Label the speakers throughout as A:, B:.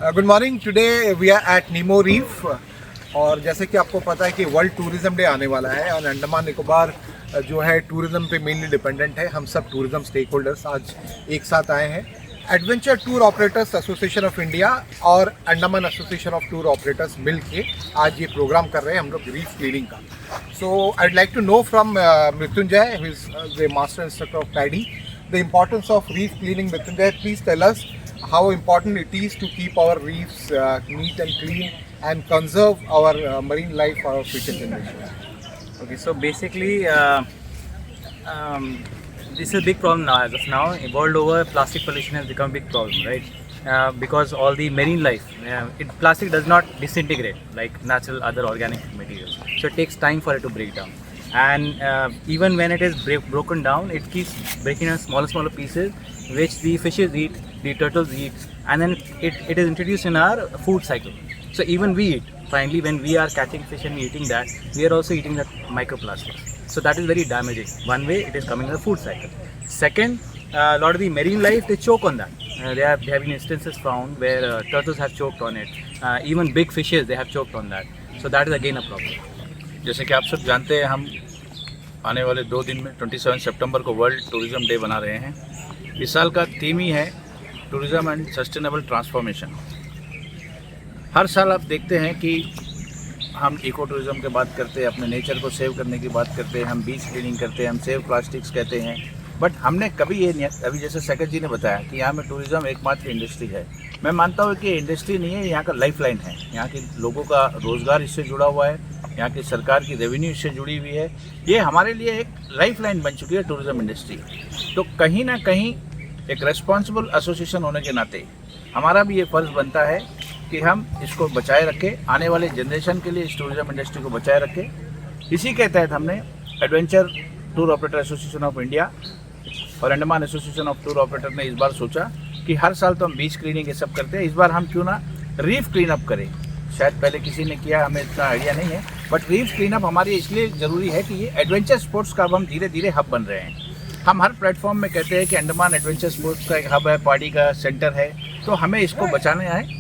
A: Good morning. Today we are at Nemo reef और जैसे कि आपको पता है कि वर्ल्ड टूरिज्म डे आने वाला है और अंडमान निकोबार जो है टूरिज्म पे मेनली डिपेंडेंट है। हम सब टूरिज्म स्टेक होल्डर्स आज एक साथ आए हैं। Adventure tour operators association of India और Andaman association of tour operators मिल के आज ये प्रोग्राम कर रहे हैं हम लोग रीफ क्लीनिंग का। So I like to know from Mrityunjay, who is the master instructor of PADI, the importance of reef cleaning. Mrityunjay, please tell us how important it is to keep our reefs neat and clean and conserve our marine life for our future generations.
B: Okay, so basically, this is a big problem now. As of now, world over, plastic pollution has become a big problem, right? Because all the marine life, plastic does not disintegrate like natural other organic materials. So it takes time for it to break down. And even when it is broken down, it keeps breaking in smaller pieces, which the fishes eat, the turtles eat, and then it is introduced in our food cycle. So even we eat. Finally, when we are catching fish and eating that, we are also eating that microplastics. So that is very damaging. One way, it is coming in the food cycle. Second, a lot of the marine life, they choke on that. There have been instances found where turtles have choked on it. Even big fishes, they have choked on that. So that is again a problem.
C: जैसे कि आप सब जानते हैं, हम आने वाले 2 दिन में 27 सितंबर को वर्ल्ड टूरिज़्म डे बना रहे हैं। इस साल का थीम ही है टूरिज़्म एंड सस्टेनेबल ट्रांसफॉर्मेशन। हर साल आप देखते हैं कि हम इको टूरिज़्म की बात करते हैं, अपने नेचर को सेव करने की बात करते हैं, हम बीच क्लीनिंग करते हैं, हम सेव प्लास्टिक्स कहते हैं, बट हमने कभी ये नहीं, अभी जैसे सेकंड जी ने बताया कि यहाँ में टूरिज़्म एकमात्र इंडस्ट्री है। मैं मानता हूँ कि इंडस्ट्री नहीं है, यहाँ का लाइफलाइन है। यहाँ के लोगों का रोज़गार इससे जुड़ा हुआ है, यहाँ की सरकार की रेवेन्यू इससे जुड़ी हुई है। ये हमारे लिए एक लाइफलाइन बन चुकी है टूरिज़्म इंडस्ट्री। तो कहीं ना कहीं एक रेस्पॉन्सिबल एसोसिएशन होने के नाते हमारा भी ये फ़र्ज़ बनता है कि हम इसको बचाए रखें, आने वाले जनरेशन के लिए इस टूरिज़्म इंडस्ट्री को बचाए रखें। इसी के तहत हमने adventure tour operator association of India और Andaman association of tour operator ने इस बार सोचा कि हर साल तो हम बीच क्लीनिंग ये सब करते हैं, इस बार हम क्यों ना रीफ क्लीन अप करें। शायद पहले किसी ने किया, हमें इतना आइडिया नहीं है, बट रीफ क्लीन अप हमारे इसलिए ज़रूरी है कि ये एडवेंचर स्पोर्ट्स का अब हम धीरे धीरे हब बन रहे हैं। हम हर प्लेटफॉर्म में कहते हैं कि अंडमान एडवेंचर स्पोर्ट्स का एक हब है, पार्टी का सेंटर है, तो हमें इसको बचाना है।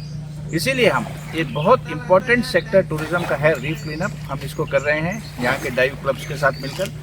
C: इसीलिए हम ये बहुत इंपॉर्टेंट सेक्टर टूरिज़्म का है रीफ क्लीन अप, हम इसको कर रहे हैं यहाँ के डाइव क्लब्स के साथ मिलकर।